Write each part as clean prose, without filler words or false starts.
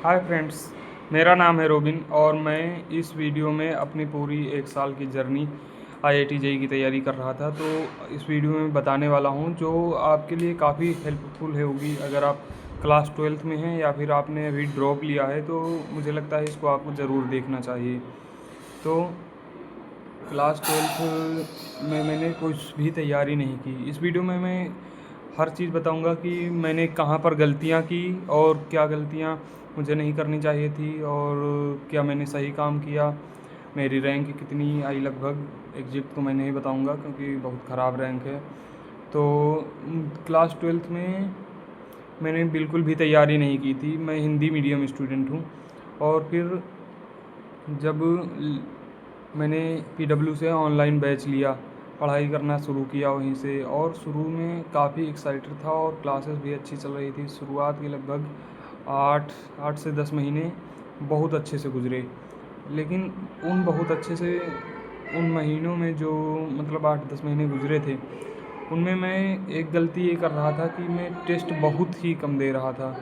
Hi friends, मेरा नाम है रोबिन और मैं इस वीडियो में अपनी पूरी 1 साल की जर्नी आईआईटी जेईई की तैयारी कर रहा था। तो इस वीडियो में बताने वाला हूं जो आपके लिए काफ़ी हेल्पफुल होगी। अगर आप क्लास 12th में हैं या फिर आपने अभी ड्रॉप लिया है तो मुझे लगता है इसको आपको ज़रूर देखना चाहिए। तो क्लास 12th में मैंने कुछ भी तैयारी नहीं की। इस वीडियो में मैं हर चीज़ बताऊंगा कि मैंने कहाँ पर गलतियाँ की और क्या गलतियाँ मुझे नहीं करनी चाहिए थी और क्या मैंने सही काम किया। मेरी रैंक कितनी आई लगभग एग्जिट तो मैं नहीं बताऊंगा क्योंकि बहुत ख़राब रैंक है। तो क्लास 12th में मैंने बिल्कुल भी तैयारी नहीं की थी। मैं हिंदी मीडियम स्टूडेंट हूँ और फिर जब मैंने पीडब्ल्यू से ऑनलाइन बैच लिया, पढ़ाई करना शुरू किया वहीं से। और शुरू में काफ़ी एक्साइटेड था और क्लासेस भी अच्छी चल रही थी। शुरुआत के लगभग 8 से 10 महीने बहुत अच्छे से गुजरे। लेकिन उन बहुत अच्छे से उन महीनों में जो मतलब 8-10 महीने गुजरे थे, उनमें मैं एक गलती ये कर रहा था कि मैं टेस्ट बहुत ही कम दे रहा था।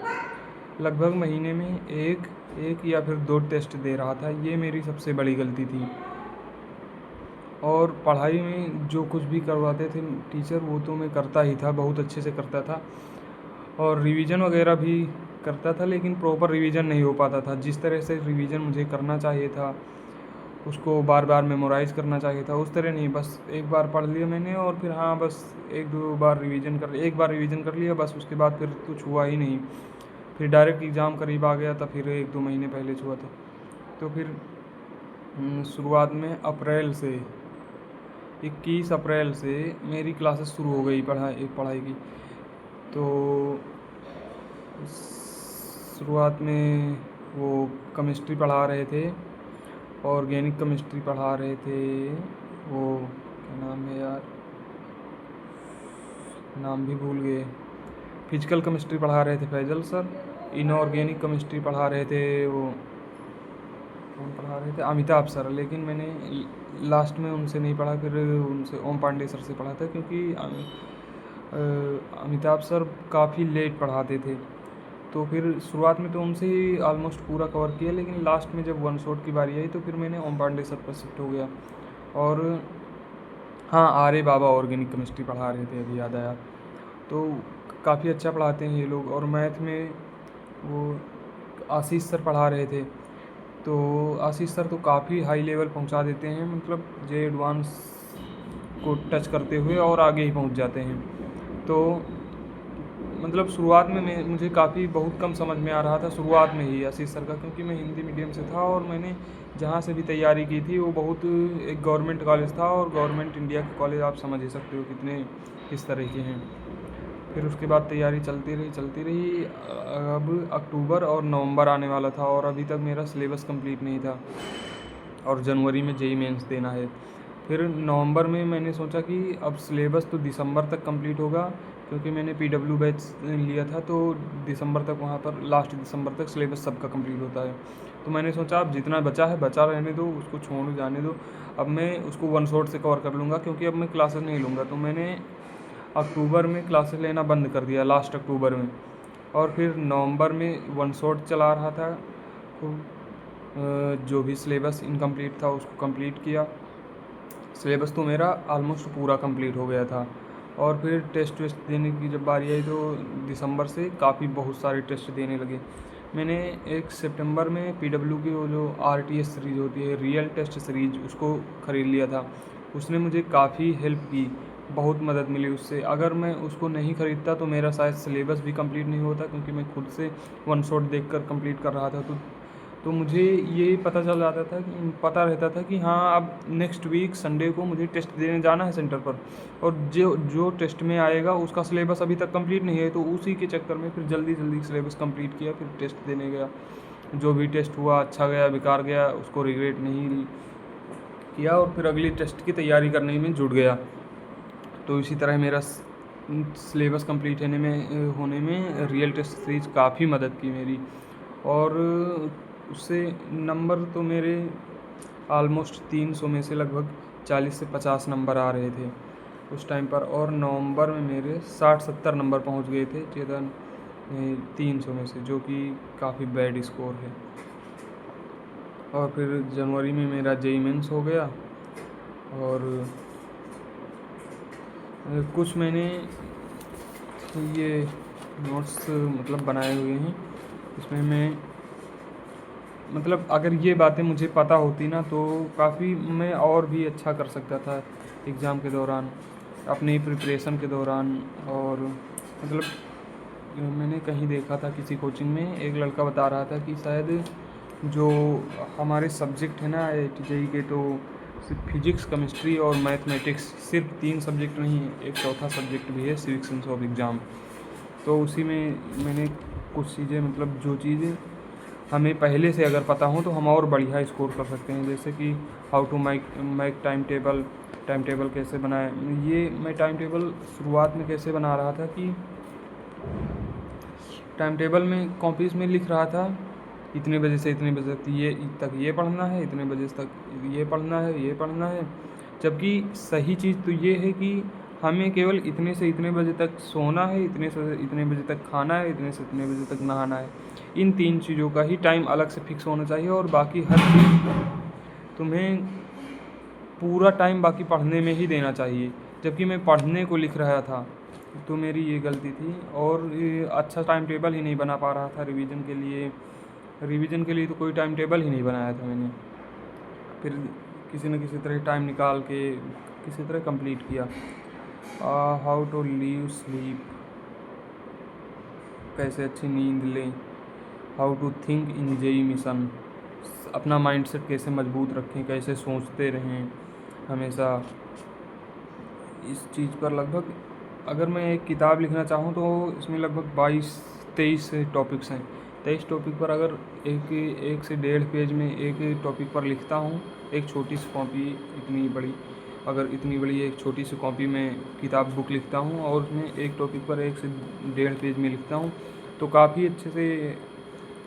लगभग महीने में एक या फिर 2 टेस्ट दे रहा था। ये मेरी सबसे बड़ी गलती थी। और पढ़ाई में जो कुछ भी करवाते थे टीचर वो तो मैं करता ही था, बहुत अच्छे से करता था और रिवीजन वगैरह भी करता था, लेकिन प्रॉपर रिवीजन नहीं हो पाता था। जिस तरह से रिवीजन मुझे करना चाहिए था, उसको बार बार मेमोराइज़ करना चाहिए था, उस तरह नहीं। बस एक बार पढ़ लिया मैंने और फिर हाँ बस एक बार रिवीजन कर लिया, बस उसके बाद फिर कुछ हुआ ही नहीं। फिर डायरेक्ट एग्ज़ाम करीब आ गया था, फिर 1-2 महीने पहले हुआ था। तो फिर शुरुआत में 21 अप्रैल से मेरी क्लासेस शुरू हो गई पढ़ाई की। तो शुरुआत में वो केमिस्ट्री पढ़ा रहे थे, ऑर्गेनिक केमिस्ट्री पढ़ा रहे थे। वो क्या नाम है यार, नाम भी भूल गए। फिजिकल केमिस्ट्री पढ़ा रहे थे फैजल सर। इनऑर्गेनिक केमिस्ट्री पढ़ा रहे थे वो कौन पढ़ा रहे थे, अमिताभ सर। लेकिन मैंने लास्ट में उनसे नहीं पढ़ा, फिर उनसे ओम पांडे सर से पढ़ा था क्योंकि अमिताभ सर काफ़ी लेट पढ़ाते थे। तो फिर शुरुआत में तो उनसे ही ऑलमोस्ट पूरा कवर किया, लेकिन लास्ट में जब वन शॉट की बारी आई तो फिर मैंने ओम पांडे सर पर शिफ्ट हो गया। और हाँ, आर्य बाबा ऑर्गेनिक केमिस्ट्री पढ़ा रहे थे, अभी याद आया। तो काफ़ी अच्छा पढ़ाते हैं ये लोग। और मैथ में वो आशीष सर पढ़ा रहे थे। तो आशीष सर तो काफ़ी हाई लेवल पहुंचा देते हैं, मतलब जे एडवांस को टच करते हुए और आगे ही पहुंच जाते हैं। तो मतलब शुरुआत में मुझे काफ़ी बहुत कम समझ में आ रहा था शुरुआत में ही आशीष सर का, क्योंकि मैं हिंदी मीडियम से था और मैंने जहाँ से भी तैयारी की थी वो बहुत एक गवर्नमेंट कॉलेज था। और गवर्नमेंट इंडिया के कॉलेज आप समझ ही सकते हो कितने किस तरह के हैं। फिर उसके बाद तैयारी चलती रही। अब अक्टूबर और नवंबर आने वाला था और अभी तक मेरा सिलेबस कंप्लीट नहीं था और जनवरी में जेईई मेंस देना है। फिर नवंबर में मैंने सोचा कि अब सिलेबस तो दिसंबर तक कंप्लीट होगा, क्योंकि मैंने पीडब्ल्यू बैच लिया था तो दिसंबर तक वहाँ पर लास्ट दिसंबर तक सिलेबस सबका कंप्लीट होता है। तो मैंने सोचा अब जितना बचा है बचा रहने दो, उसको छोड़ जाने दो। अब मैं उसको वन शॉट से कवर कर लूँगा, क्योंकि अब मैं क्लासेस नहीं लूँगा। तो मैंने अक्टूबर में क्लासेस लेना बंद कर दिया, लास्ट अक्टूबर में। और फिर नवंबर में वन शॉट चला रहा था। जो भी सिलेबस इनकम्प्लीट था उसको कंप्लीट किया। सिलेबस तो मेरा ऑलमोस्ट पूरा कंप्लीट हो गया था। और फिर टेस्ट वेस्ट देने की जब बारी आई तो दिसंबर से काफ़ी बहुत सारे टेस्ट देने लगे। मैंने एक सितंबर में पीडब्ल्यू की वो जो आरटीएस सीरीज़ होती है, रियल टेस्ट सीरीज, उसको ख़रीद लिया था। उसने मुझे काफ़ी हेल्प की, बहुत मदद मिली उससे। अगर मैं उसको नहीं ख़रीदता तो मेरा शायद सिलेबस भी कंप्लीट नहीं होता, क्योंकि मैं खुद से वन शॉट देखकर कंप्लीट कर रहा था। तो मुझे ये पता रहता था कि हाँ अब नेक्स्ट वीक संडे को मुझे टेस्ट देने जाना है सेंटर पर, और जो जो टेस्ट में आएगा उसका सिलेबस अभी तक कंप्लीट नहीं है। तो उसी के चक्कर में फिर जल्दी जल्दी सिलेबस कंप्लीट किया, फिर टेस्ट देने गया। जो भी टेस्ट हुआ अच्छा गया बेकार गया उसको रिग्रेट नहीं किया, और फिर अगली टेस्ट की तैयारी करने में जुट गया। तो इसी तरह मेरा सिलेबस कंप्लीट होने में रियल टेस्ट सीरीज काफ़ी मदद की मेरी। और उससे नंबर तो मेरे ऑलमोस्ट 300 में से लगभग 40 से 50 नंबर आ रहे थे उस टाइम पर। और नवंबर में मेरे 60-70 नंबर पहुंच गए थे। चेतन 300 में से, जो कि काफ़ी बैड स्कोर है। और फिर जनवरी में मेरा जेईई मेंस हो गया, और कुछ मैंने ये नोट्स मतलब बनाए हुए हैं। इसमें मैं मतलब अगर ये बातें मुझे पता होती ना तो काफ़ी मैं और भी अच्छा कर सकता था एग्ज़ाम के दौरान, अपनी प्रिपरेशन के दौरान। और मतलब मैंने कहीं देखा था किसी कोचिंग में, एक लड़का बता रहा था कि शायद जो हमारे सब्जेक्ट है ना आईआईटी के, तो सिर्फ फिजिक्स, केमिस्ट्री और मैथमेटिक्स, सिर्फ 3 सब्जेक्ट नहीं, एक चौथा सब्जेक्ट भी है, सिविक सेंस ऑफ एग्ज़ाम। तो उसी में मैंने कुछ चीज़ें मतलब जो चीज़ें हमें पहले से अगर पता हो तो हम और बढ़िया स्कोर कर सकते हैं। जैसे कि how to make time table कैसे बनाएं। ये मैं टाइम टेबल शुरुआत में कैसे बना रहा था कि टाइम टेबल में कॉपीज़ में लिख रहा था, इतने बजे से इतने बजे तक ये पढ़ना है, इतने बजे तक ये पढ़ना है। जबकि सही चीज़ तो ये है कि हमें केवल इतने से इतने बजे तक सोना है, इतने से इतने बजे तक खाना है, इतने से इतने बजे तक नहाना है। इन 3 चीज़ों का ही टाइम अलग से फिक्स होना चाहिए, और बाकी हर चीज़ तुम्हें पूरा टाइम बाकी पढ़ने में ही देना चाहिए। जबकि मैं पढ़ने को लिख रहा था, तो मेरी ये गलती थी। और ये अच्छा टाइम टेबल ही नहीं बना पा रहा था रिवीजन के लिए तो कोई टाइम टेबल ही नहीं बनाया था मैंने। फिर किसी न किसी तरह टाइम निकाल के किसी तरह कंप्लीट किया। हाउ टू लीव स्लीप, कैसे अच्छी नींद लें। How to think in JEE mission, अपना माइंडसेट कैसे मजबूत रखें, कैसे सोचते रहें हमेशा। इस चीज़ पर लगभग अगर मैं एक किताब लिखना चाहूँ तो इसमें लगभग 22-23 टॉपिक्स हैं। 23 टॉपिक पर अगर एक से 1.5 पेज में एक टॉपिक पर लिखता हूँ, एक छोटी सी कॉपी, इतनी बड़ी एक छोटी सी कॉपी में किताब बुक लिखता हूँ, और उसमें एक टॉपिक पर 1 से 1.5 पेज में लिखता हूँ, तो काफ़ी अच्छे से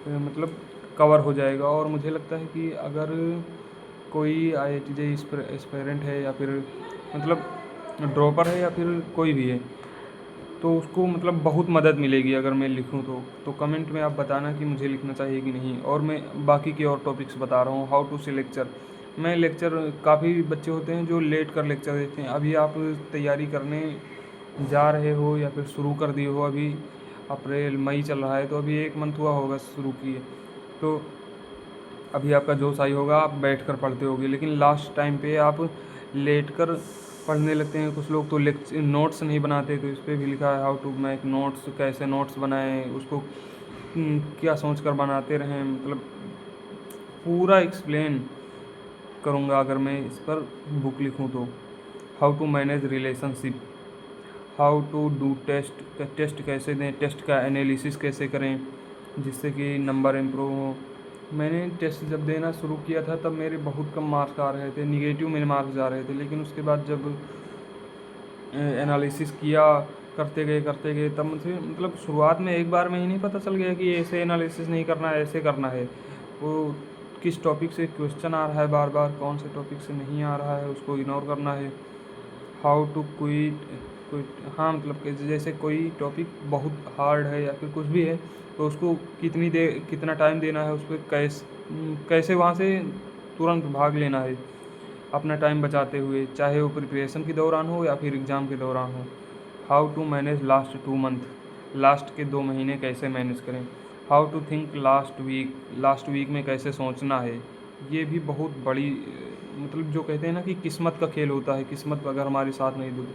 मतलब कवर हो जाएगा। और मुझे लगता है कि अगर कोई आईआईटी जेईई एस्पिरेंट है, या फिर मतलब ड्रॉपर है, या फिर कोई भी है, तो उसको मतलब बहुत मदद मिलेगी अगर मैं लिखूं तो कमेंट में आप बताना कि मुझे लिखना चाहिए कि नहीं। और मैं बाकी के और टॉपिक्स बता रहा हूँ। हाउ टू सी लेक्चर, मैं लेक्चर, काफ़ी बच्चे होते हैं जो लेट कर लेक्चर देते हैं। अभी आप तैयारी करने जा रहे हो या फिर शुरू कर दिए हो, अभी अप्रैल मई चल रहा है, तो अभी 1 मंथ हुआ होगा शुरू किए, तो अभी आपका जोश आई होगा, आप बैठ कर पढ़ते होगे। लेकिन लास्ट टाइम पे आप लेट कर पढ़ने लगते हैं। कुछ लोग तो नोट्स नहीं बनाते, तो इस पर भी लिखा है हाउ टू मेक नोट्स, कैसे नोट्स बनाएं, उसको क्या सोच कर बनाते रहें। मतलब पूरा एक्सप्लेन करूँगा अगर मैं इस पर बुक लिखूँ तो। How to manage relationship, how to do test कैसे दें, टेस्ट का एनालिसिस कैसे करें जिससे कि नंबर इम्प्रूव हो। मैंने टेस्ट जब देना शुरू किया था तब मेरे बहुत कम मार्क्स आ रहे थे, निगेटिव मेरे मार्क्स आ रहे थे। लेकिन उसके बाद जब एनालिसिस किया, करते गए तब मुझे मतलब शुरुआत में एक बार में ही नहीं पता चल गया कि ऐसे एनालिसिस नहीं करना है, ऐसे करना है। वो किस टॉपिक से क्वेश्चन आ रहा है बार बार, कौन से टॉपिक से नहीं आ रहा है, उसको इग्नोर करना है। हाउ टू क्विट, हाँ मतलब कि जैसे कोई टॉपिक बहुत हार्ड है या फिर कुछ भी है, तो उसको कितना टाइम देना है, उस पर कैसे वहाँ से तुरंत भाग लेना है अपना टाइम बचाते हुए, चाहे वो प्रिपरेशन के दौरान हो या फिर एग्ज़ाम के दौरान हो। How to manage last 2 month, last के 2 महीने कैसे मैनेज करें। How to think last week में कैसे सोचना है। ये भी बहुत बड़ी मतलब जो कहते हैं ना कि किस्मत का खेल होता है, किस्मत अगर हमारे साथ नहीं दो,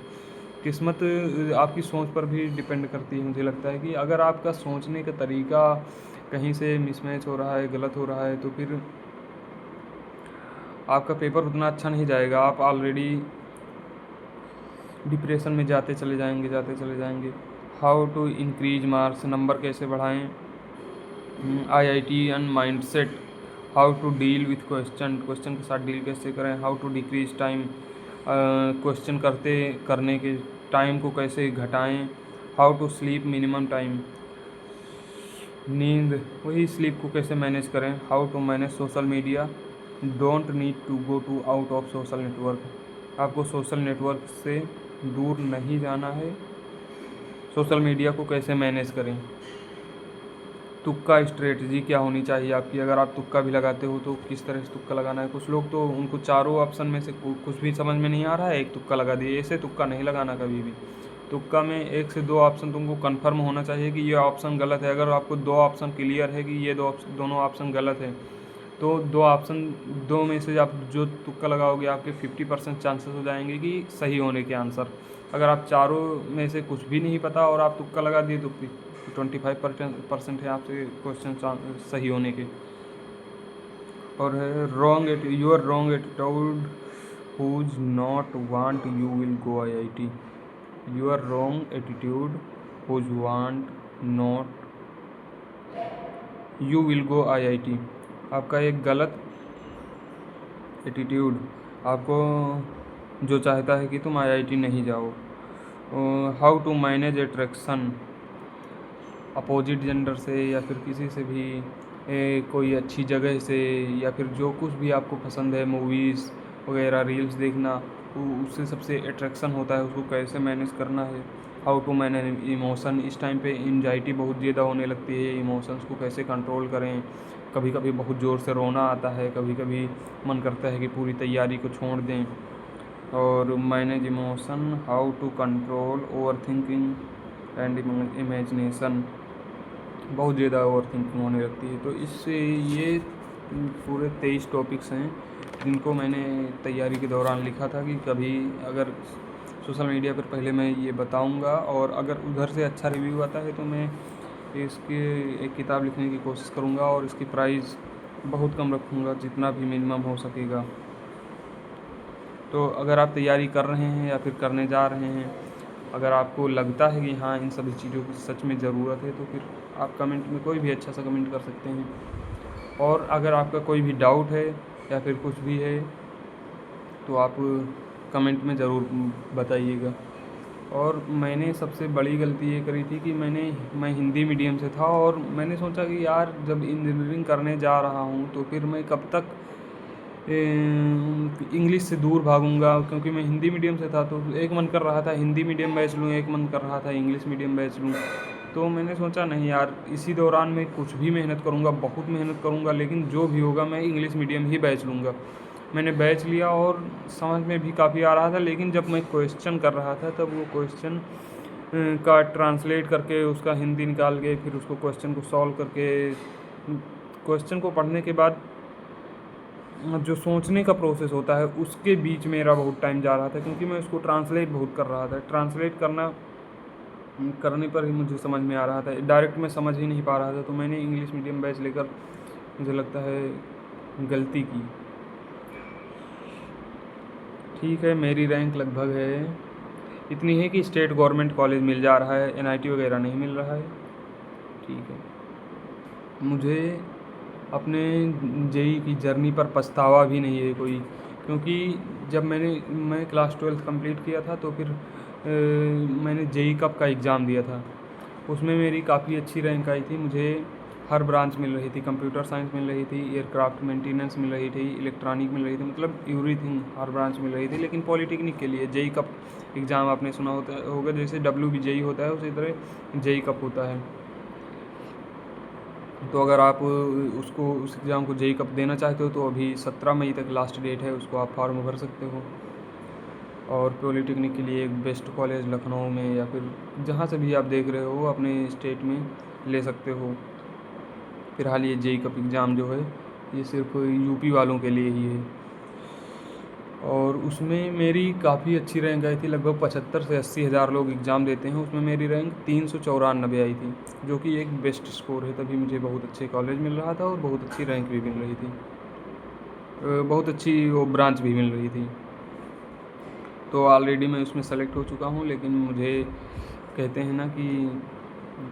किस्मत आपकी सोच पर भी डिपेंड करती है। मुझे लगता है कि अगर आपका सोचने का तरीका कहीं से मिसमैच हो रहा है, गलत हो रहा है, तो फिर आपका पेपर उतना अच्छा नहीं जाएगा। आप ऑलरेडी डिप्रेशन में जाते चले जाएंगे। How to increase marks, number कैसे बढ़ाएं। IIT mindset, how to deal with question के साथ डील कैसे करें। How to decrease time, question करने के टाइम को कैसे घटाएं। How to sleep minimum time, नींद वही स्लीप को कैसे मैनेज करें। How to manage social media, don't need to go to out of social network, आपको सोशल नेटवर्क से दूर नहीं जाना है। सोशल मीडिया को कैसे मैनेज करें। तुक्का स्ट्रेटजी क्या होनी चाहिए आपकी, अगर आप तुक्का भी लगाते हो तो किस तरह से तुक्का लगाना है। कुछ लोग तो उनको चारों ऑप्शन में से कुछ भी समझ में नहीं आ रहा है, एक तुक्का लगा दिए। ऐसे तुक्का नहीं लगाना कभी भी। तुक्का में 1 से 2 ऑप्शन तुमको कंफर्म होना चाहिए कि ये ऑप्शन गलत है। अगर आपको 2 ऑप्शन क्लियर है कि ये दोनों ऑप्शन गलत है, तो 2 में से आप जो तुक्का लगाओगे आपके 50% चांसेस हो जाएंगे कि सही होने के आंसर। अगर आप चारों में से कुछ भी नहीं पता और आप तुक्का लगा दिए तो 25% है आपसे क्वेश्चन सही होने के। और है wrong your wrong attitude whose not want you will go IIT। Your wrong attitude whose want not you will go IIT। आपका एक गलत एटीट्यूड आपको जो चाहता है कि तुम IIT नहीं जाओ। How to manage attraction opposite gender से या फिर किसी से भी कोई अच्छी जगह से, या फिर जो कुछ भी आपको पसंद है, मूवीज़ वगैरह रील्स देखना, उससे सबसे अट्रैक्शन होता है, उसको कैसे मैनेज करना है। हाउ टू मैनेज इमोशन, इस टाइम पे एंजाइटी बहुत ज़्यादा होने लगती है, इमोशंस को कैसे कंट्रोल करें। कभी कभी बहुत ज़ोर से रोना आता है, कभी कभी मन करता है कि पूरी तैयारी को छोड़ दें। और manage emotion, how to control over thinking and imagination. बहुत ज़्यादा ओवर थिंकिंग होने लगती है। तो इससे ये पूरे 23 टॉपिक्स हैं जिनको मैंने तैयारी के दौरान लिखा था कि कभी अगर सोशल मीडिया पर पहले मैं ये बताऊंगा, और अगर उधर से अच्छा रिव्यू आता है तो मैं इसके एक किताब लिखने की कोशिश करूंगा, और इसकी प्राइस बहुत कम रखूंगा, जितना भी मिनिमम हो सकेगा। तो अगर आप तैयारी कर रहे हैं या फिर करने जा रहे हैं, अगर आपको लगता है कि हाँ इन सभी चीज़ों की सच में ज़रूरत है, तो फिर आप कमेंट में कोई भी अच्छा सा कमेंट कर सकते हैं। और अगर आपका कोई भी डाउट है या फिर कुछ भी है तो आप कमेंट में ज़रूर बताइएगा। और मैंने सबसे बड़ी गलती ये करी थी कि मैं हिंदी मीडियम से था, और मैंने सोचा कि यार जब इंजीनियरिंग करने जा रहा हूँ तो फिर मैं कब तक इंग्लिश से दूर भागूंगा, क्योंकि मैं हिंदी मीडियम से था। तो एक मन कर रहा था हिंदी मीडियम बैच लूँ, एक मन कर रहा था इंग्लिश मीडियम बैच लूँ। तो मैंने सोचा नहीं यार, इसी दौरान मैं कुछ भी मेहनत करूँगा, बहुत मेहनत करूँगा, लेकिन जो भी होगा मैं इंग्लिश मीडियम ही बैच लूँगा। मैंने बैच लिया और समझ में भी काफ़ी आ रहा था, लेकिन जब मैं क्वेश्चन कर रहा था तब वो क्वेश्चन का ट्रांसलेट करके उसका हिंदी निकाल के फिर उसको क्वेश्चन को सॉल्व करके, क्वेश्चन को पढ़ने के बाद जो सोचने का प्रोसेस होता है उसके बीच मेरा बहुत टाइम जा रहा था, क्योंकि मैं उसको ट्रांसलेट बहुत कर रहा था। ट्रांसलेट करने पर ही मुझे समझ में आ रहा था, डायरेक्ट मैं समझ ही नहीं पा रहा था। तो मैंने इंग्लिश मीडियम बैच लेकर मुझे लगता है गलती की। ठीक है, मेरी रैंक लगभग है इतनी है कि स्टेट गवर्नमेंट कॉलेज मिल जा रहा है, NIT वगैरह नहीं मिल रहा है। ठीक है, मुझे अपने JEE की जर्नी पर पछतावा भी नहीं है कोई, क्योंकि जब मैं क्लास 12 कंप्लीट किया था तो फिर मैंने JEE कप का एग्ज़ाम दिया था। उसमें मेरी काफ़ी अच्छी रैंक आई थी, मुझे हर ब्रांच मिल रही थी, कंप्यूटर साइंस मिल रही थी, एयरक्राफ्ट मेंटेनेंस मिल रही थी, इलेक्ट्रॉनिक मिल रही थी, मतलब एवरीथिंग हर ब्रांच मिल रही थी। लेकिन पॉलिटेक्निक के लिए JEE कप एग्ज़ाम आपने सुना होगा, जैसे WBJEE होता है उसी तरह JEE कप होता है। तो अगर आप उस एग्ज़ाम को JEE कप देना चाहते हो तो अभी 17 मई तक लास्ट डेट है, उसको आप फॉर्म भर सकते हो। और पॉलिटेक्निक के लिए एक बेस्ट कॉलेज लखनऊ में या फिर जहाँ से भी आप देख रहे हो अपने स्टेट में ले सकते हो। फिलहाल ये JEE कप एग्ज़ाम जो है ये सिर्फ UP वालों के लिए ही है, और उसमें मेरी काफ़ी अच्छी रैंक आई थी। लगभग 75 से 80 हज़ार लोग एग्ज़ाम देते हैं, उसमें मेरी रैंक 394 आई थी, जो कि एक बेस्ट स्कोर है। तभी मुझे बहुत अच्छे कॉलेज मिल रहा था और बहुत अच्छी रैंक भी मिल रही थी, बहुत अच्छी वो ब्रांच भी मिल रही थी। तो ऑलरेडी मैं उसमें सेलेक्ट हो चुका हूँ, लेकिन मुझे कहते हैं ना कि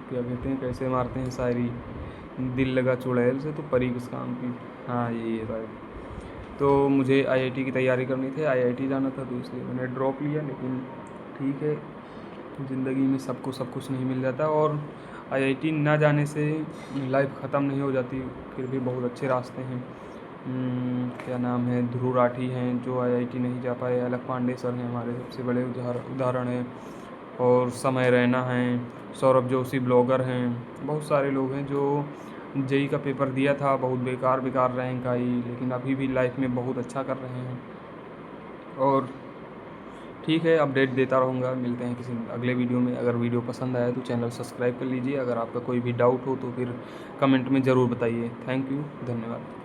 क्या कहते हैं, कैसे मारते हैं शायरी, दिल लगा चुड़ैल से तो परी किस काम की। हाँ यही है शायद। तो मुझे IIT की तैयारी करनी थी, IIT जाना था, तो इसलिए मैंने ड्रॉप लिया। लेकिन ठीक है, ज़िंदगी में सबको सब कुछ नहीं मिल जाता, और IIT ना जाने से लाइफ ख़त्म नहीं हो जाती। फिर भी बहुत अच्छे रास्ते हैं। क्या नाम है, ध्रुव राठी हैं जो IIT नहीं जा पाए, अलख पांडे सर हैं हमारे सबसे बड़े उदाहरण हैं। और समय रैना हैं, सौरभ जोशी ब्लॉगर हैं, बहुत सारे लोग हैं जो जेई का पेपर दिया था, बहुत बेकार रैंक आई, लेकिन अभी भी लाइफ में बहुत अच्छा कर रहे हैं। और ठीक है, अपडेट देता रहूँगा। मिलते हैं किसी अगले वीडियो में। अगर वीडियो पसंद आया तो चैनल सब्सक्राइब कर लीजिए। अगर आपका कोई भी डाउट हो तो फिर कमेंट में ज़रूर बताइए। थैंक यू, धन्यवाद।